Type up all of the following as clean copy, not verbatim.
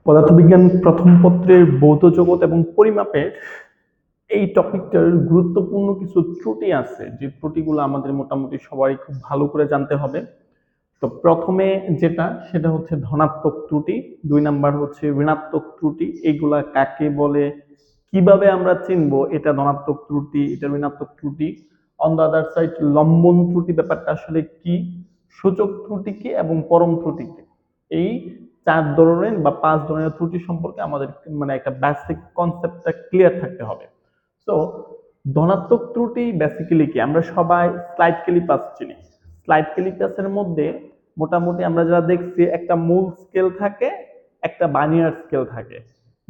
পদার্থবিজ্ঞান প্রথম পত্রের ভৌত জগৎ এবং পরিমাপের এই টপিকটার গুরুত্বপূর্ণ কিছু ত্রুটি আছে, যে ত্রুটিগুলো আমাদের মোটামুটি সবাই খুব ভালো করে জানতে হবে। তো প্রথমে সেটা হচ্ছে ধনাত্মক ত্রুটি, 2 নাম্বার হচ্ছে ঋণাত্মক ত্রুটি। এইগুলা কাকে বলে, কিভাবে আমরা চিনবো এটা ধনাত্মক ত্রুটি, এটা ঋণাত্মক ত্রুটি। অন দ্য আদার সাইড লম্বন ত্রুটি ব্যাপারটা আসলে কি, সূচক ত্রুটি কি এবং পরম ত্রুটি কি। এই 4 ধরনের বা 5 ধরনের ত্রুটি সম্পর্কে আমাদের মানে একটা বেসিক কনসেপ্টটা ক্লিয়ার থাকতে হবে। তো ধনাত্মক ত্রুটি বেসিক্যালি কি, আমরা সবাই স্লাইড ক্যালিপাস চিনি। স্লাইড ক্যালিপাসের মধ্যে মোটামুটি আমরা যারা দেখছি একটা মূল স্কেল থাকে, একটা বার্নিয়ার স্কেল থাকে।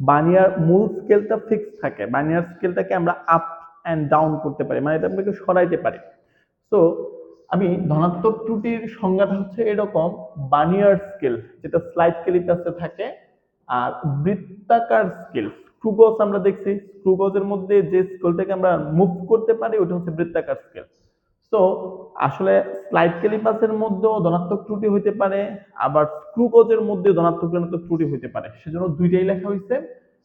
বার্নিয়ার মূল স্কেলটা ফিক্স থাকে, বার্নিয়ার স্কেলটাকে আমরা আপ এন্ড ডাউন করতে পারি, মানে এটা আমরা সরাইতে পারি। তো আমি ধনাত্মক ত্রুটির সংজ্ঞাটা হচ্ছে এরকম: বার্নিয়ার স্কেল যেটা স্লাইড ক্যালিপাসে থাকে, আর বৃত্তাকার স্কেল স্ক্রুগজ আমরা দেখছি, স্ক্রুগজের মধ্যে যে স্কেলটাকে আমরা মুভ করতে পারি ওটা হচ্ছে বৃত্তাকার স্কেল। তো আসলে স্লাইড ক্যালিপাসের মধ্যেও ধনাত্মক ত্রুটি হইতে পারে, আবার স্ক্রুগজের মধ্যে ধনাত্মক ঋণাত্মক ত্রুটি হইতে পারে। সেজন্য দুইটাই লেখা হয়েছে।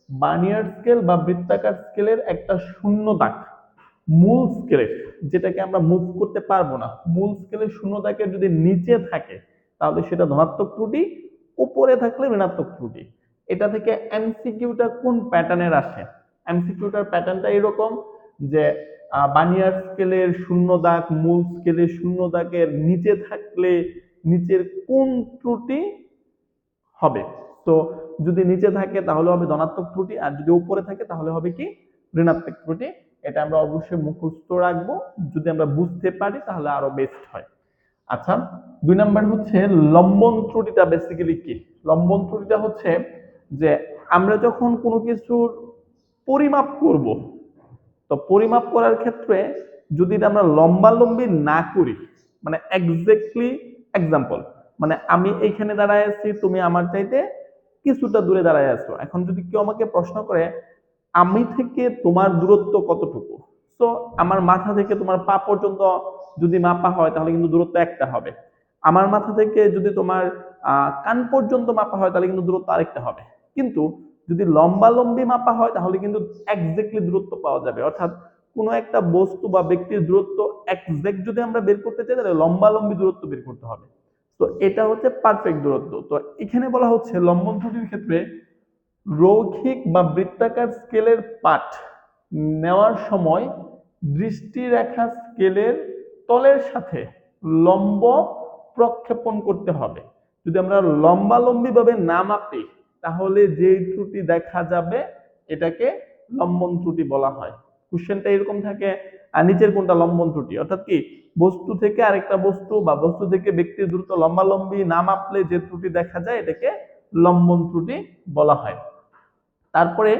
বার্নিয়ার স্কেল বা বৃত্তাকার স্কেলের একটা শূন্য দাগ মূল স্কেলের, যেটাকে আমরা মুভ করতে পারবো না, মূল স্কেলের শূন্য দাগের যদি নিচে থাকে তাহলে সেটা ধনাত্মক ত্রুটি, উপরে থাকলে ঋণাত্মক ত্রুটি। এটা থেকে এমসিকিউটা কোন প্যাটার্নের আসে? এমসিকিউটার প্যাটার্নটা এরকম যে বার্নিয়ার স্কেলের শূন্য দাগ মূল স্কেলের শূন্য দাগের নিচে থাকলে নিচের কোন ত্রুটি হবে। তো যদি নিচে থাকে তাহলে হবে ধনাত্মক ত্রুটি, আর যদি উপরে থাকে তাহলে হবে কি, ঋণাত্মক ত্রুটি। এটা আমরা অবশ্যই মুখস্থ রাখবো, যদি আমরা বুঝতে পারি তাহলে আরো বেস্ট হয়। আচ্ছা, 2 নাম্বার হচ্ছে লম্বন ত্রুটিটা। বেসিক্যালি কি লম্বন ত্রুটিটা হচ্ছে যে আমরা যখন কোনো কিছুর পরিমাপ করব, তো পরিমাপ করার ক্ষেত্রে যদি আমরা লম্বালম্বি না করি, মানে এক্স্যাক্টলি এক্সাম্পল, মানে আমি এইখানে দাঁড়ায় আছি, তুমি আমার চাইতে কিছুটা দূরে দাঁড়ায় আছো। এখন যদি কেউ আমাকে প্রশ্ন করে আমি থেকে তোমার দূরত্ব কতটুকু, তো আমার মাথা থেকে তোমার পা পর্যন্ত যদি মাপা হয় তাহলে কিন্তু দূরত্ব একটা হবে। আমার মাথা থেকে যদি তোমার কান পর্যন্ত মাপা হয় তাহলে কিন্তু দূরত্ব আরেকটা হবে। কিন্তু যদি লম্বালম্বি মাপা হয় তাহলে কিন্তু এক্স্যাক্টলি দূরত্ব পাওয়া যাবে। অর্থাৎ কোনো একটা বস্তু বা ব্যক্তির দূরত্ব এক্স্যাক্ট যদি আমরা বের করতে চাই তাহলে লম্বালম্বি দূরত্ব বের করতে হবে। তো এটা হচ্ছে পারফেক্ট দূরত্ব। তো এখানে বলা হচ্ছে লম্বন ত্রুটির ক্ষেত্রে রৈখিক বা বৃত্তাকার স্কেলের পাঠ নেওয়ার সময় দৃষ্টিরেখা স্কেলের তলের সাথে লম্ব প্রক্ষেপণ করতে হবে। যদি আমরা লম্বালম্বি ভাবে না মাপি তাহলে যে ত্রুটি দেখা যাবে এটাকে লম্বন ত্রুটি বলা হয়। কোশ্চেনটা এরকম থাকে, আর নিচের কোনটা লম্বন ত্রুটি, অর্থাৎ কি বস্তু থেকে আরেকটা বস্তু বা বস্তু থেকে ব্যক্তির দ্রুত লম্বালম্বি না মাপলে যে ত্রুটি দেখা যায় এটাকে লম্বন ত্রুটি বলা হয়। তারপরে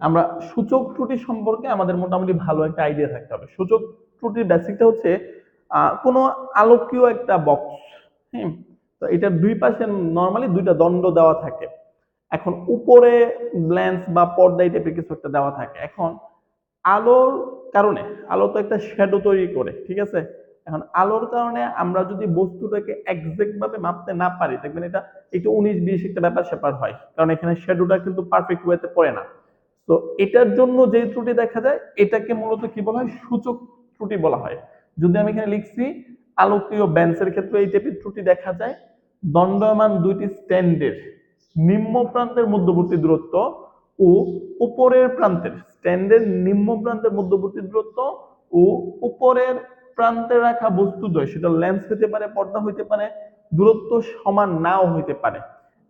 আমরা সূচক ত্রুটি সম্পর্কে আমাদের মোটামুটি ভালো একটা আইডিয়া থাকতে হবে। সূচক ত্রুটির বেসিকটা হচ্ছে কোনো আলোকীয় একটা বক্স, হ্যাঁ, তো এটার দুই পাশে নর্মালি দুইটা দণ্ড দেওয়া থাকে। এখন উপরে লেন্স বা পর্দা এই টাইপের কিছু একটা দেওয়া থাকে। এখন আলোর কারণে, আলো তো একটা শ্যাডো তৈরি করে, ঠিক আছে। এখন আলোর কারণে আমরা যদি বস্তুটাকে এক্সাক্ট ভাবে মাপতে না পারি, দেখবেন এটা একটু 19-20 একটা ব্যাপার স্যাপার হয়, কারণ এখানে শ্যাডোটা কিন্তু পারফেক্ট ওয়েতে পড়ে না। তো এটার জন্য যে ত্রুটি দেখা যায় এটাকে মূলত কি বলা হয়, সূচক ত্রুটি বলা হয়। যদি আমি এখানে লিখছি আলোকীয় বেঞ্চের ক্ষেত্রে এই টাইপের ত্রুটি দেখা যায়। দণ্ডায়মান দুইটি স্ট্যান্ডের নিম্ন প্রান্তের মধ্যবর্তী দূরত্ব ও উপরের প্রান্তের স্ট্যান্ডের নিম্ন প্রান্তের মধ্যবর্তী দূরত্ব ও উপরের প্রান্তে রাখা বস্তুদ্বয়, সেটা লেন্স হইতে পারে পর্দা হইতে পারে, দূরত্ব সমান নাও হইতে পারে।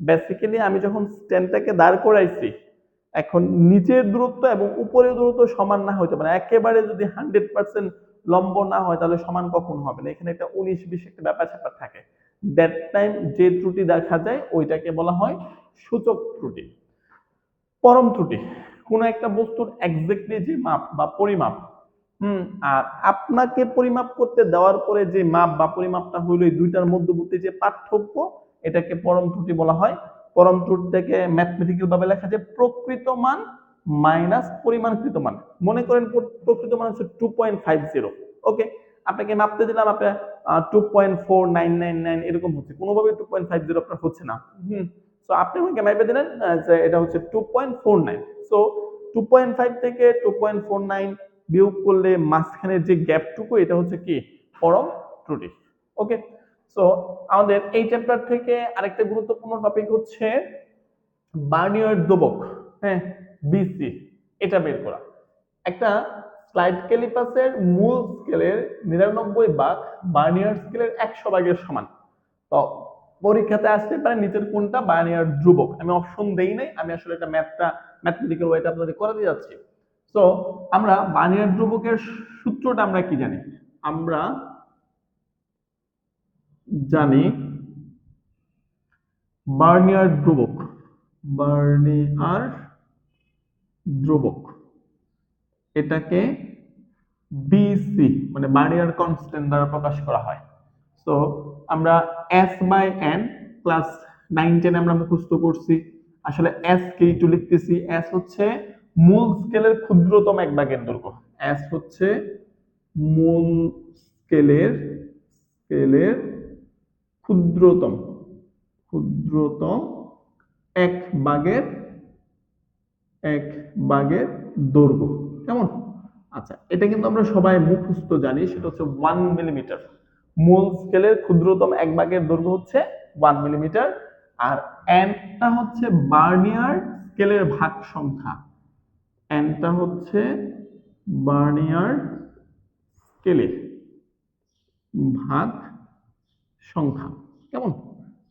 বেসিক্যালি আমি যখন স্ট্যান্ডটাকে দাঁড় করাইছি, এখন নিচের দূরত্ব এবং উপরের দূরত্ব সমান না হইতে পারে, একেবারে যদি 100% লম্ব না হয় তাহলে সমান কখন হবে না, এখানে একটা 19-20 একটা ব্যাপার স্যাপার থাকে। দ্যাট টাইম যে ত্রুটি দেখা যায় ওইটাকে বলা হয় সূচক ত্রুটি। পরম ত্রুটি কোন একটা বস্তুর এক্স্যাক্টলি যে মাপ বা পরিমাপ, আর আপনাকে পরিমাপ করতে দেওয়ার পরে যে মাপ বা পরিমাপটা হইলো এই দুইটার মধ্যবর্তী যে পার্থক্য, এটাকে পরম ত্রুটি বলা হয়। পরম ত্রুটিটাকে ম্যাথমেটিক্যাল ভাবে লেখা যায় প্রকৃত মান মাইনাস পরিমাণকৃত মান। মনে করেন প্রকৃত মান হচ্ছে 2.50, ওকে, আপনাকে মাপতে দিলাম আপনার 2.4999 এরকম হচ্ছে, কোনোভাবে 2.50 আপনার হচ্ছে না। সো আপনি আমাকে মাইপে দিলেন যে এটা হচ্ছে 2.49। সো 2.5 থেকে 2.49 বিয়োগ করলে মাঝখানের যে গ্যাপটুকু এটা হচ্ছে কি পরম ত্রুটি। ওকে, সো আমাদের এই চ্যাপ্টার থেকে আরেকটা গুরুত্বপূর্ণ টপিক হচ্ছে বার্নিয়ার দোবক, হ্যাঁ, বিসি, এটা বের করা। একটা স্লাইড ক্যালিপাসের মূল স্কেলের 99 ভাগ বার্নিয়ার স্কেলের 100 ভাগের সমান। তো পরীক্ষাতে আসতে পারে নিচের কোনটা বার্নিয়ার ধ্রুবক। আমি অপশন দেই নাই, আমি আসলে এটা ম্যাথমেটিক্যাল ওয়েটা আপনাদের করাতে যাচ্ছি। তো আমরা বার্নিয়ার ধ্রুবকের সূত্রটা আমরা কি জানি? আমরা জানি বার্নিয়ার ধ্রুবক, বার্নিয়ার ধ্রুবক এটাকে বিসি মানে বার্নিয়ার কনস্ট্যান্ট দ্বারা প্রকাশ করা হয়। সো আমরা এস বাই এন ক্লাস 9-10 আমরা মুখস্থ করছি। আসলে এস কে একটু লিখতেছি। এস হচ্ছে মূল স্কেলের ক্ষুদ্রতম এক ভাগের দৈর্ঘ্য। এস হচ্ছে মূল স্কেলের স্কেলের ক্ষুদ্রতম ক্ষুদ্রতম এক ভাগের দৈর্ঘ্য। কেমন? আচ্ছা, এটা কিন্তু আমরা সবাই মুখস্থ জানি, সেটা হচ্ছে 1 মিলিমিটার। মূল স্কেলের ক্ষুদ্রতম এক ভাগের দৈর্ঘ্য হচ্ছে 1 মিলিমিটার। আর এনটা হচ্ছে বার্নিয়ার স্কেলের ভাগ সংখ্যা। এনটা হচ্ছে বার্নিয়ার স্কেলের ভাগ সংখ্যা। কেমন?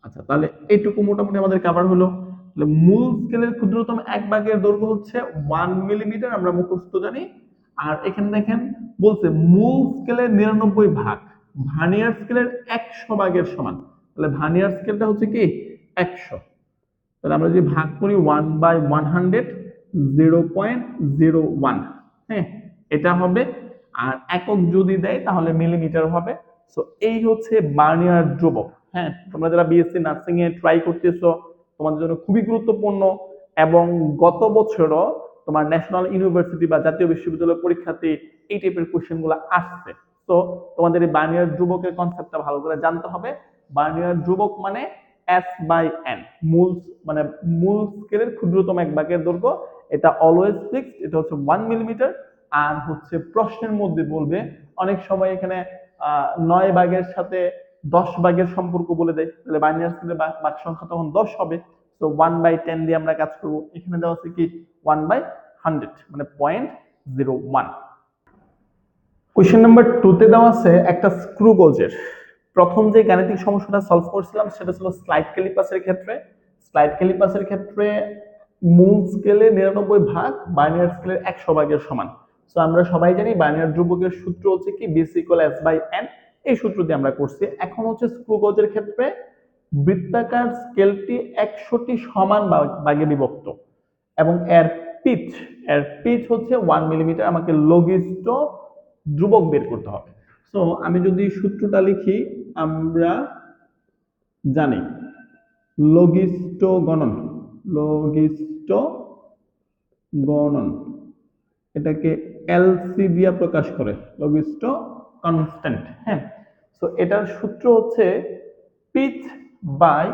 আচ্ছা, তাহলে এইটুকু মোটামুটি আমাদের কভার হলো। তাহলে মূল স্কেলের ক্ষুদ্রতম এক ভাগের দৈর্ঘ্য হচ্ছে 1 মিলিমিটার, আমরা মুখস্থ জানি। আর এখানে দেখেন বলছে মূল স্কেলের 99 ভাগ ভার্নিয়ার স্কেলের 100 ভাগের সমান। তাহলে ভার্নিয়ার স্কেলটা হচ্ছে কি 100। তাহলে আমরা যদি ভাগ করি 1/100, 0.01, হ্যাঁ, এটা হবে। আর একক যদি দেয় তাহলে মিলিমিটার হবে। সো এই হচ্ছে বার্নিয়ার ধ্রুবক। হ্যাঁ, তোমরা যারা বিএসসি নার্সিং এ ট্রাই করতেছো তোমাদের জন্য খুবই গুরুত্বপূর্ণ। এবং গত বছরও তোমার ন্যাশনাল ইউনিভার্সিটি বা জাতীয় বিশ্ববিদ্যালয় পরীক্ষাতে এই টাইপের কোশ্চেন গুলো আসছে। তো তোমাদের এই বার্নিয়ার ধ্রুবকের কনসেপ্টটা ভালো করে জানতে হবে। বার্নিয়ার ধ্রুবক মানে এস বাই এন, মানে মূল স্কেলের ক্ষুদ্রতম এক ভাগের দৈর্ঘ্য। এটা অলওয়েজ ফিক্সড, এটা হচ্ছে 1 মিলিমিটার। আর হচ্ছে প্রশ্নের মধ্যে বলবে অনেক সময় এখানে 9 ভাগের সাথে 10 ভাগের সম্পর্ক বলে দেয়, তাহলে বার্নিয়ার স্কেলের ভাগ সংখ্যা তখন 10 হবে। তো 1/10 দিয়ে আমরা কাজ করব। এখানে দেওয়া আছে কি 1/100 মানে 0.01। কোয়েশ্চেন নাম্বার 2 তে দেওয়া আছে একটা স্ক্রু গজের। প্রথম যে গাণিতিক সমস্যাটা সলভ করছিলাম সেটা ছিল স্লাইড ক্যালিপাসের ক্ষেত্রে। স্লাইড ক্যালিপাসের ক্ষেত্রে মূল স্কেলে 99 ভাগ বার্নিয়ার স্কেলের 100 ভাগের সমান। সো আমরা সবাই জানি বার্নিয়ার ধ্রুবকের সূত্র হচ্ছে কি BC equal S by N. এই সূত্র দিয়ে আমরা করছি। এখন হচ্ছে স্ক্রু গজের ক্ষেত্রে বৃত্তাকার স্কেলটি 100টি সমান ভাগে বিভক্ত এবং এর পিচ হচ্ছে 1 মিলিমিটার। আমাকে লঘিষ্ঠ ধ্রুবক বের করতে হবে। সো আমি যদি সূত্রটা লিখি, আমরা জানি লঘিষ্ঠ গণন, লঘিষ্ঠ গণন এটাকে এলসি দিয়ে প্রকাশ করে, লঘিষ্ঠ কনস্ট্যান্ট। হ্যাঁ, সো এটার সূত্র হচ্ছে পিচ বাই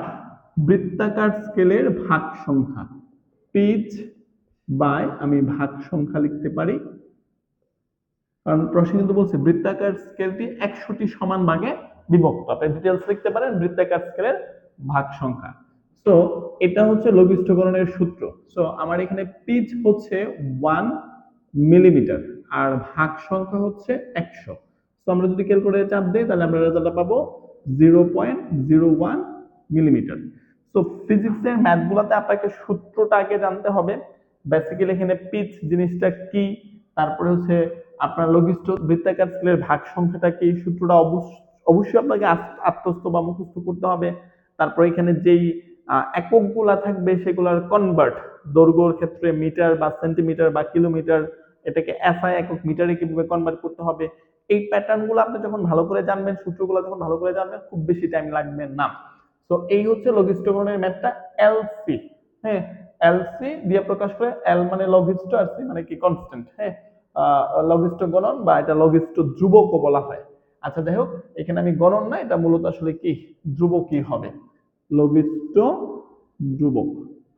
বৃত্তাকার স্কেলের ভাগ সংখ্যা। পিচ বাই আমি ভাগ সংখ্যা লিখতে পারি, কারণ প্রশ্ন কিন্তু বলছে বৃত্তাকার স্কেলটি 100টি সমান ভাগে বিভক্ত। আপনি ডিটেইলস লিখতে পারেন বৃত্তাকার স্কেলের ভাগ সংখ্যা। সো এটা হচ্ছে লঘিষ্ঠকরণের সূত্র। সো আমার এখানে পিচ হচ্ছে 1 মিলিমিটার আর ভাগ সংখ্যা হচ্ছে 100। সো আমরা যদি ক্যালকুলেটরে চাপ দিই তাহলে আমরা রেজাল্টটা পাবো 0.01 মিলিমিটার। সো ফিজিক্সের ম্যাথগুলোতে আপনাকে সূত্রটা আগে জানতে হবে। বেসিক্যালি এখানে পিচ জিনিসটা কি, তারপরে হচ্ছে আপনার লঘিষ্ঠ বৃত্তাকার স্কেলের ভাগ সংখ্যাটা কি, সূত্রটা অবশ্যই আপনাকে আত্মস্থ বা মুখস্থ করতে হবে। তারপর এখানে যেই এককগুলা থাকবে সেগুলার কনভার্ট, দৈর্ঘ্যের ক্ষেত্রে মিটার বা সেন্টিমিটার বা কিলোমিটার, এটাকে এসআই একক মিটারে কিভাবে কনভার্ট করতে হবে, এই প্যাটার্নগুলো আপনি যখন ভালো করে জানবেন, সূত্রগুলো যখন ভালো করে জানবেন, খুব বেশি টাইম লাগবে না। তো এই হচ্ছে লঘিষ্ঠকরণের ম্যাথটা এলসি। হ্যাঁ, এলসি দিয়ে প্রকাশ করে, এল মানে লঘিষ্ঠ আর সি মানে কি কনস্ট্যান্ট। হ্যাঁ, লঘিষ্ঠ গণন বা এটা লঘিষ্ঠ ধ্রুবকও বলা হয়। আচ্ছা যাই হোক, এখানে আমি গণন না, এটা মূলত আসলে কি ধ্রুবকই হবে, লঘিষ্ঠ ধ্রুবক।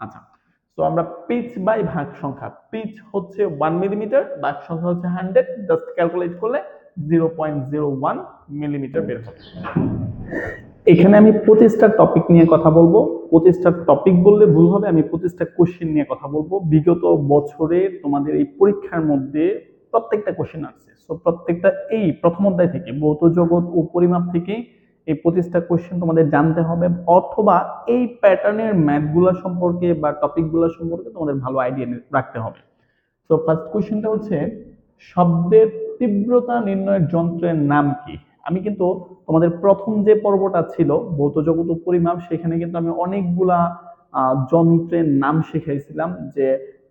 আচ্ছা, তো আমরা পিচ বাই ভাগ সংখ্যা, পিচ হচ্ছে 1 মিলিমিটার, ভাগ সংখ্যা হচ্ছে 100, জাস্ট ক্যালকুলেট করলে 0.01 মিলিমিটার বের হবে। এখানে আমি 25টা টপিক নিয়ে কথা বলবো। 25টা টপিক বললে ভুল হবে, আমি 25টা কোশ্চেন নিয়ে কথা বলবো। বিগত বছরে তোমাদের এই পরীক্ষার মধ্যে প্রত্যেকটা কোশ্চেন আসছে, সো প্রত্যেকটা এই প্রথম অধ্যায় থেকে ভৌত জগৎ ও পরিমাপ থেকে এই 25টা কোশ্চেন তোমাদের জানতে হবে, অথবা এই প্যাটার্নের ম্যাথগুলো সম্পর্কে বা টপিকগুলো সম্পর্কে তোমাদের ভালো আইডিয়া রাখতে হবে। তো ফার্স্ট কোশ্চেনটা হচ্ছে, শব্দের তীব্রতা নির্ণয়ের যন্ত্রের নাম কি? আমি কিন্তু তোমাদের প্রথম যে পর্বটা ছিল ভৌত জগৎ ও পরিমাপ, সেখানে কিন্তু আমি অনেকগুলা যন্ত্রের নাম শিখাইছিলাম, যে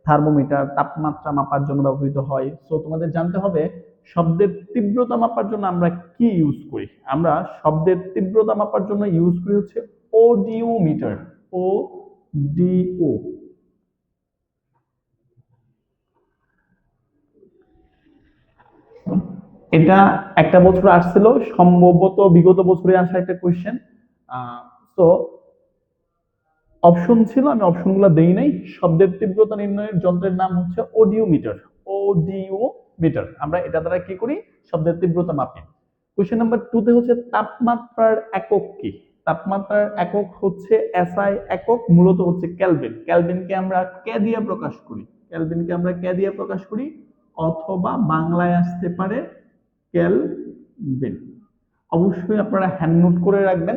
থার্মোমিটার তাপমাত্রা মাপার জন্য ব্যবহৃত হয়। তো তোমাদের জানতে হবে শব্দের তীব্রতা মাপার জন্য আমরা কি ইউজ করি। আমরা শব্দের তীব্রতা মাপার জন্য ইউজ করি হচ্ছে অডিওমিটার। ODO। এটা একটা বছর আসছিল, সম্ভবত বিগত বছরে আসা একটা কোয়েশ্চেন। তো অপশন ছিল, আমি অপশনগুলো দেই নাই। শব্দের তীব্রতা নির্ণয়ের যন্ত্রের নাম হচ্ছে অডিওমিটার। অডিওমিটার, আমরা এটা দ্বারা কি করি, শব্দের তীব্রতা মাপি। কোয়েশ্চেন নাম্বার 2 তে হচ্ছে তাপমাত্রার একক কি? তাপমাত্রার একক হচ্ছে এসআই একক, মূলত হচ্ছে কেলভিন। কেলভিনকে আমরা কে দিয়ে প্রকাশ করি? কেলভিনকে আমরা কে দিয়ে প্রকাশ করি, অথবা বাংলায় আসতে পারে কেলভিন। অবশ্যই আপনারা হ্যান্ড নোট করে রাখবেন।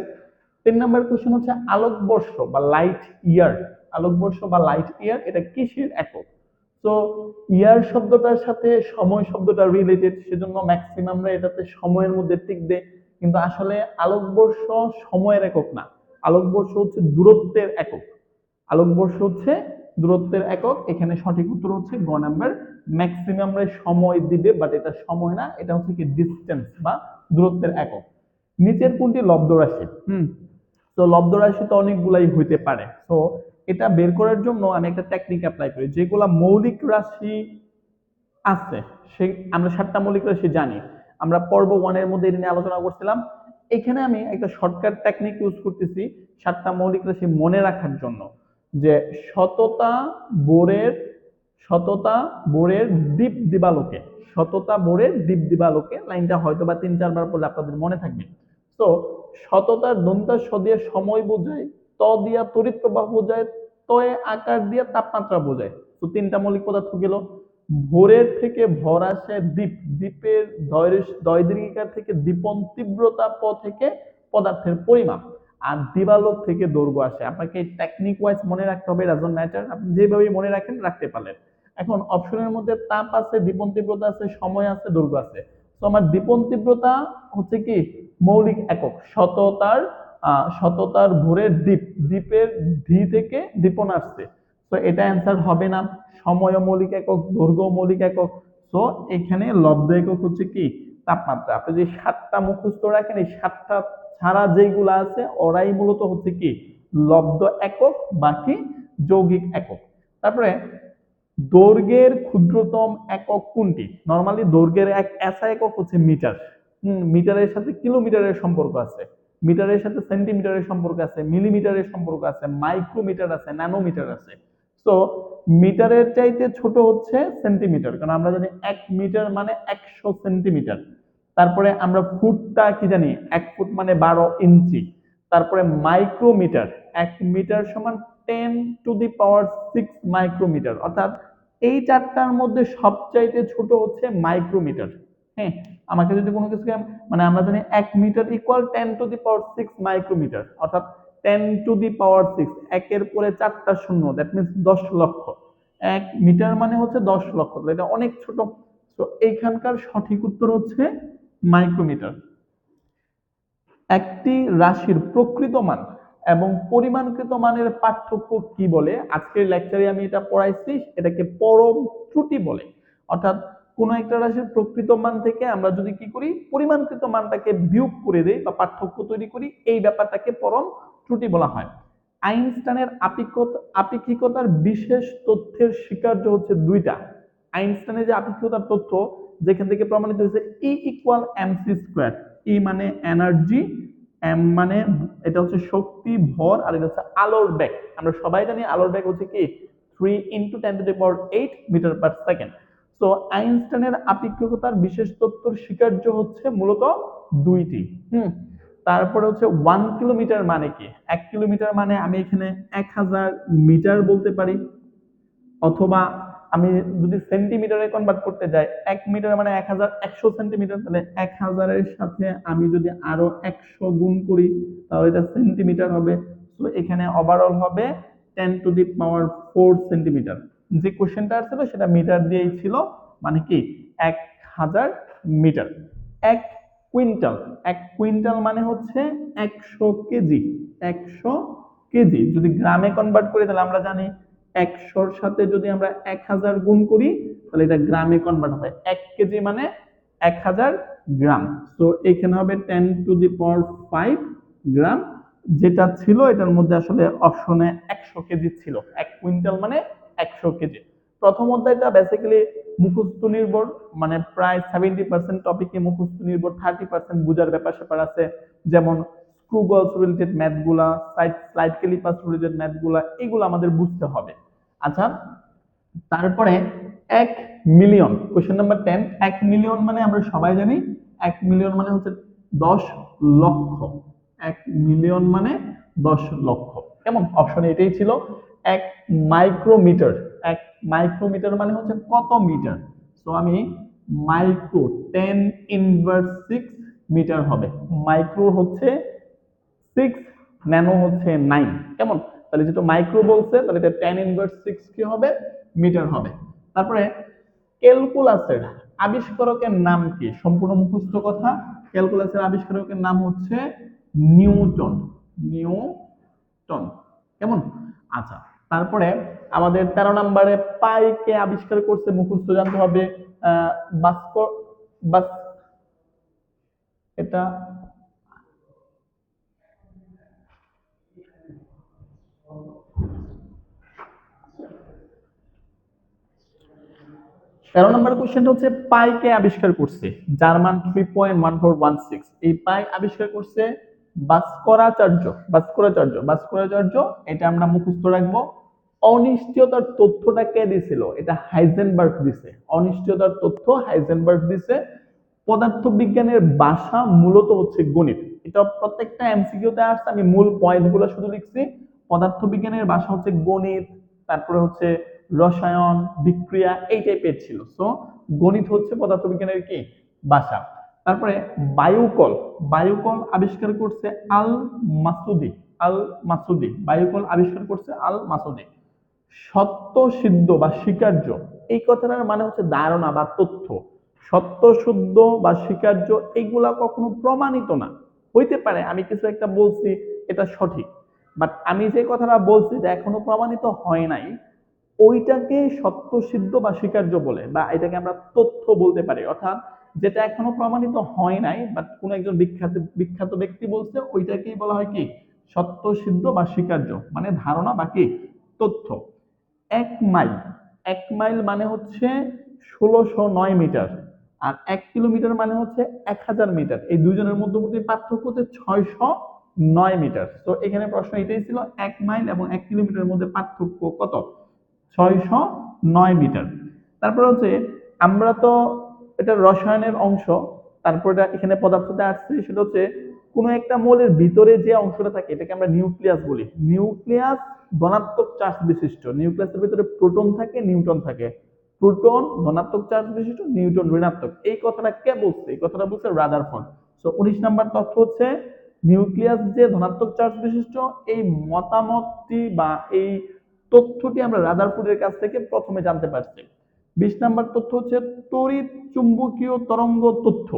3 নম্বর কোশ্চেন হচ্ছে আলোকবর্ষ বা লাইট ইয়ার। আলোকবর্ষ বা লাইট ইয়ার এটা কিসের একক? তো ইয়ার শব্দটার সাথে সময় শব্দটা রিলেটেড, সেজন্য ম্যাক্সিমাম আমরা এটাতে সময়ের মধ্যে টিক দেয়, কিন্তু আসলে আলোকবর্ষ সময়ের একক না, আলোকবর্ষ হচ্ছে দূরত্বের একক। আলোকবর্ষ হচ্ছে দূরত্বের একক। এখানে সঠিক উত্তর হচ্ছে গ নাম্বার। ম্যাক্সিমাম আমরা সময় দিবে, বাট এটা সময় না, এটা হচ্ছে কি ডিস্টেন্স বা দূরত্বের একক। নিচের কোনটি লব্ধ রাশি? তো লব্ধ রাশি তো অনেকগুলাই হইতে পারে। তো এটা বের করার জন্য আমি একটা টেকনিক অ্যাপ্লাই করি। যেগুলা মৌলিক রাশি আছে, সেই আমরা 7টা মৌলিক রাশি জানি, আমরা পর্ব 1 এর মধ্যে এটা নিয়ে আলোচনা করছিলাম। এখানে আমি একটা শর্টকাট টেকনিক ইউজ করতেছি 7টা মৌলিক রাশি মনে রাখার জন্য, যে শততা বোরের, শততা বোরের দীপ দিবালোকে, শততা বোরের দীপ দিবালোকে, লাইনটা হয়তো বা 3-4 বার পড়লে আপনাদের মনে থাকবে। তো শততার দন্তাস দিয়ে সময় বোঝায়, ত দিয়া তড়িৎ প্রবাহ বোঝায়, তয়ে আকার দিয়ে তাপমাত্রা বোঝায়। তো 3টা মৌলিক পদার্থ গেল। ভোরের থেকে ভর আসে দ্বীপ, দ্বীপের দয়দীর্ঘিকার থেকে দীপন তীব্রতা প থেকে পদার্থের পরিমাপ, আর দিবালোক থেকে দৈর্ঘ্য আসে। আপনাকে টেকনিক ওয়াইজ মনে রাখতে হবে, ডাজন্ট ম্যাটার, আপনি যেভাবে মনে রাখেন রাখতে পারলেন। এখন অপশনের মধ্যে তাপ আছে, দীপন তীব্রতা আছে, সময় আছে, দৈর্ঘ্য আছে। তো আমার দীপন তীব্রতা হচ্ছে কি মৌলিক একক, শততার ভোরের দ্বীপ, দ্বীপের ধি থেকে দীপন আসছে। তো এটা অ্যান্সার হবে না। সময় মৌলিক একক, দৈর্ঘ্য মৌলিক একক। তো এখানে লব্ধ একক হচ্ছে কি তাপমাত্রা। আপনি যে 7টা মুখস্থ রাখেন, এই 7টা ছাড়া যেগুলো আছে ওরাই মূলত হচ্ছে কি লব্ধ একক, বাকি যৌগিক একক। তারপরে দৈর্ঘ্যের ক্ষুদ্রতম একক কোনটি? নরমালি দৈর্ঘ্যের এক এসআই একক হচ্ছে মিটার। মিটারের সাথে কিলোমিটারের সম্পর্ক আছে, মিটারের সাথে সেন্টিমিটারের সম্পর্ক আছে, মিলিমিটারের সম্পর্ক আছে, মাইক্রোমিটার আছে, ন্যানোমিটার আছে। তো মিটারের চাইতে ছোট হচ্ছে সেন্টিমিটার, কারণ আমরা জানি 1 মিটার মানে 100 সেন্টিমিটার। তারপরে আমরা ফুটটা কি জানি, 1 ফুট মানে 12 ইঞ্চি। তারপরে মাইক্রোমিটার, 1 মিটার সমান 10⁶ মাইক্রোমিটার, অর্থাৎ এই 4টার মধ্যে সবচাইতে ছোট হচ্ছে মাইক্রোমিটার। হ্যাঁ, আমাকে যদি কোনো কিছু মানে আমরা জানি 1 মিটার ইকুয়াল 10⁶ মাইক্রোমিটার, অর্থাৎ 10⁶, একের পরে 4টা শূন্য, দ্যাট মিনস 10 লক্ষ। 1 মিটার মানে হচ্ছে 10 লক্ষ, এটা অনেক ছোট। তো এইখানকার সঠিক উত্তর হচ্ছে মাইক্রোমিটার। একটি রাশির প্রকৃত মান এবং পরিমাণকৃত মানের পার্থক্য কি বলে? আজকের লেকচারে আমি এটা পড়াইছি, এটাকে পরম ত্রুটি বলে। অর্থাৎ কোন একটা রাশির প্রকৃত মান থেকে আমরা যদি কি করি, পরিমাণকৃত মানটাকে বিয়োগ করে দেই বা পার্থক্য তৈরি করি, এই ব্যাপারটাকে পরম ত্রুটি বলা হয়। আইনস্টাইনের আপেক্ষিকতার বিশেষ তথ্যের স্বীকার্য হচ্ছে 2টা। আইনস্টাইনের যে আপেক্ষিকতার তথ্য, যেখান থেকে প্রমাণিত হয়েছে E = mc²। ই মানে এনার্জি, এম মানে এটা হচ্ছে শক্তি ভর, আর এটা হচ্ছে আলোর বেগ। আমরা সবাই জানি আলোর বেগ হচ্ছে কি 3 × 10⁸ মিটার/সেকেন্ড। তো আইনস্টাইনের আপেক্ষিকতার বিশেষ তত্ত্বর স্বীকার্য হচ্ছে মূলত দুইটি। তারপরে হচ্ছে 1 কিলোমিটার মানে কি? 1 কিলোমিটার মানে আমি এখানে 1000 মিটার বলতে পারি, অথবা আমি যদি সেন্টিমিটারে কনভার্ট করতে যাই, 1 মিটার মানে 1000 100 সেন্টিমিটার, তাহলে 1000-এর সাথে আমি যদি আরো 100 গুণ করি তাহলে এটা সেন্টিমিটার হবে। তো এখানে ওভারঅল হবে 10⁴ সেন্টিমিটার। যে কোশ্চেনটা আসছিল সেটা মিটার দিয়েই ছিল, মানে কি 1000 মিটার। 1 কুইন্টাল, 1 কুইন্টাল মানে হচ্ছে 100 কেজি। 100 কেজি যদি গ্রামে কনভার্ট করি তাহলে আমরা জানি 100-র সাথে যদি আমরা 1000 গুণ করি তাহলে এটা গ্রামে কনভার্ট হবে। 1 কেজি মানে 1000 গ্রাম। তো এখানে হবে 10⁵ গ্রাম, যেটা ছিল এটার মধ্যে আসলে অপশনে 100 কেজি ছিল। 1 কুইন্টাল মানে 100 কেজি। প্রথম অধ্যায়টা বেসিক্যালি মুখস্থ নির্ভর, মানে প্রায় 70% টপিকে মুখস্থ নির্ভর, 30% বুঝার ব্যাপার স্যাপার আছে। যেমন স্ক্রুগলস রিলেটেড ম্যাথগুলা, স্লাইড ক্যালিপাস রিলেটেড ম্যাথগুলা, এগুলো আমাদের বুঝতে হবে। আচ্ছা, তারপরে 1 মিলিয়ন, কোশ্চেন নাম্বার 10। 1 মিলিয়ন মানে আমরা সবাই জানি 1 মিলিয়ন মানে হচ্ছে 10 লক্ষ। 1 মিলিয়ন মানে 10 লক্ষ। কেমন? অপশনে এটাই ছিল। 1 মাইক্রোমিটার, 1 মাইক্রোমিটার মানে হচ্ছে কত মিটার? তো আমি মাইক্রো 10⁻⁶ মিটার হবে। মাইক্রো হচ্ছে 6, ন্যানো হচ্ছে 9। কেমন? তাহলে যেটা মাইক্রো বলছে তাহলে এটা 10⁻⁶ কি হবে? মিটার হবে। তারপরে ক্যালকুলাসের আবিষ্কারকের নাম কি? সম্পূর্ণ মুখস্থ কথা। ক্যালকুলাসের আবিষ্কারকের নাম হচ্ছে নিউটন। নিউটন। কেমন? আচ্ছা, তারপরে আমাদের 13 নম্বরে পাই কে আবিষ্কার করছে? মুখস্থ জানতে হবে। ভাস্কর বাস এটা 13 নম্বর কোশ্চেনটা হচ্ছে পাই কে আবিষ্কার করছে? জার্মান 3.1416। এই পাই আবিষ্কার করছে ভাস্করাচার্য। ভাস্করাচার্য, ভাস্করাচার্য, এটা আমরা মুখস্থ রাখবো। অনিশ্চয়তার তথ্যটা কে দিছিল? এটা হাইজেনবার্গ দিছে। অনিশ্চয়তার তথ্য হাইজেনবার্গ দিছে। পদার্থবিজ্ঞানের ভাষা মূলত হচ্ছে গণিত। এটা প্রত্যেকটা এমসিকিউতে আসছে, আমি মূল পয়েন্টগুলো শুধু লিখছি। পদার্থবিজ্ঞানের ভাষা হচ্ছে গণিত, তারপরে হচ্ছে রসায়ন, বিক্রিয়া, এই টাইপের ছিল। সো গণিত হচ্ছে পদার্থবিজ্ঞানের কি ভাষা। তারপরে বায়ুকল, বায়ুকল আবিষ্কার করছে আল মাসুদি। আল মাসুদি বায়ুকল আবিষ্কার করছে আল মাসুদি। সত্য সিদ্ধ বা স্বীকার্য, এই কথাটার মানে হচ্ছে ধারণা বা তথ্য। সত্য শুদ্ধ বা স্বীকার্য এগুলা কখনো প্রমাণিত না। হইতে পারে আমি কিছু একটা বলছি এটা সঠিক, বাট আমি যে কথাটা বলছি যে এখনো প্রমাণিত হয় নাই, ওইটাকে সত্য সিদ্ধ বা স্বীকার্য বলে, বা এটাকে আমরা তথ্য বলতে পারি। অর্থাৎ যেটা এখনো প্রমাণিত হয় নাই বাট কোন একজন বিখ্যাত বিখ্যাত ব্যক্তি বলছে, ওইটাকেই বলা হয় কি সত্য সিদ্ধ বা স্বীকার্য, মানে ধারণা বা কি তথ্য। 1 মাইল, 1 মাইল মানে হচ্ছে 1609 মিটার, আর 1 কিলোমিটার মানে হচ্ছে 1000 মিটার। এই দুইজনের মধ্যবর্তী পার্থক্য হচ্ছে 609 মিটার। তো এখানে প্রশ্ন এটাই ছিল, 1 মাইল এবং 1 কিলোমিটারের মধ্যে পার্থক্য কত? 609 মিটার। তারপর হচ্ছে আমরা তো এটা রসায়নের অংশ, তারপর এটা এখানে পদার্থতে আসছে, সেটা হচ্ছে কোনো একটা মৌলের ভিতরে যে অংশটা থাকে এটাকে আমরা নিউক্লিয়াস বলি। নিউক্লিয়াস ধনাত্মক চার্জ বিশিষ্ট। নিউক্লিয়াসের ভিতরে প্রোটন থাকে, নিউট্রন থাকে। প্রোটন ধনাত্মক চার্জ বিশিষ্ট, নিউট্রন ঋণাত্মক। এই কথাটা কে বলছে? এই কথাটা বলছে রাদারফোর্ড। সো 19 নাম্বার তথ্য হচ্ছে নিউক্লিয়াস যে ধনাত্মক চার্জ বিশিষ্ট, এই মতামতটি বা এই তথ্যটি আমরা রাদারফোর্ডের কাছ থেকে প্রথমে জানতে পারছি। 20 নাম্বার তথ্য হচ্ছে তড়িৎ চুম্বকীয় তরঙ্গ তথ্য।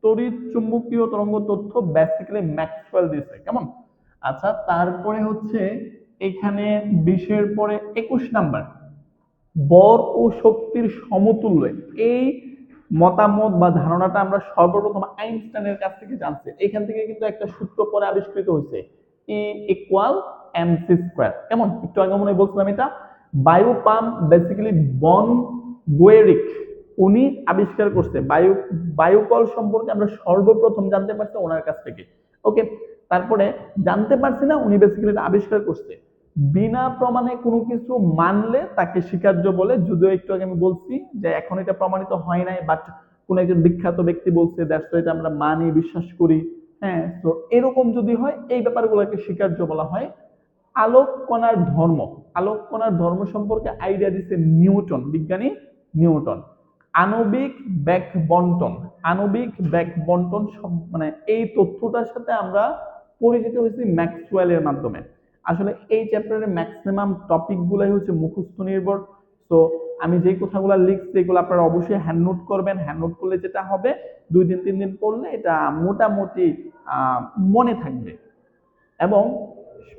তড়িৎ চুম্বকীয় তরঙ্গ তথ্য বেসিক্যালি ম্যাক্সওয়েল দিছে। কেমন? আচ্ছা, তারপরে হচ্ছে এখানে 20-এর পরে 21 নাম্বার বর ও শক্তির সমতুল্য। এই মতামত বা ধারণাটা আমরা সর্বপ্রথম আইনস্টাইনের কাছ থেকে জানছি। এখান থেকে কিন্তু একটা সূত্র পরে আবিষ্কৃত হয়েছে, E=mc²। কেমন? একটু আগে মনে বলছিলাম এটা। বায়ু পাম্প বেসিক্যালি বন গোয়েরিক উনি আবিষ্কার করছে। বায়ুকল সম্পর্কে আমরা সর্বপ্রথম জানতে পারছি ওনার কাছ থেকে। ওকে, তারপরে জানতে পারছি না, উনি বেসিক্যালি এটা আবিষ্কার করছে। বিনা প্রমাণে কোনো কিছু মানলে তাকে স্বীকার্য বলে, যদিও একটু আগে আমি বলছি যে এখন এটা প্রমাণিত হয় নাই, বাট কোন একজন বিখ্যাত ব্যক্তি বলছে, দ্যাটস এটা আমরা মানি, বিশ্বাস করি। হ্যাঁ, তো এরকম যদি হয় এই ব্যাপারগুলোকে স্বীকার্য বলা হয়। আলোক কণার ধর্ম, আলোক কণার ধর্ম সম্পর্কে আইডিয়া দিচ্ছে নিউটন, বিজ্ঞানী নিউটন। আণবিক ব্যাক বন্টন, আণবিক ব্যাক বন্টন মানে এই তথ্যটার সাথে আমরা পরিচিত হয়েছি ম্যাক্সওয়েলের মাধ্যমে। আসলে এই চ্যাপ্টারের ম্যাক্সিমাম টপিক গুলাই হচ্ছে মুখস্থ নির্ভর। তো আমি যে কথাগুলো লিখছি এগুলো আপনারা অবশ্যই হ্যান্ড নোট করবেন। হ্যান্ড নোট করলে যেটা হবে, 2 দিন 3 দিন পড়লে এটা মোটামুটি মনে থাকবে। এবং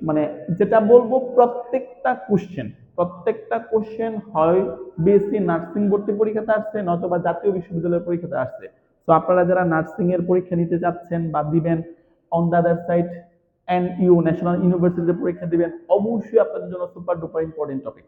মানে যেটা বলবো, প্রত্যেকটা কোশ্চেন হয় বিএসসি নার্সিং ভর্তি পরীক্ষাতে আসছে, নয়তোবা জাতীয় বিশ্ববিদ্যালয়ের পরীক্ষাতে আসছে। তো আপনারা যারা নার্সিং এর পরীক্ষা নিতে যাচ্ছেন বা দিবেন, on the other side NU national ইউনিভার্সিটিতে পরীক্ষা দিবেন, অবশ্যই আপনাদের জন্য সুপার ডুপার ইম্পর্টেন্ট টপিক।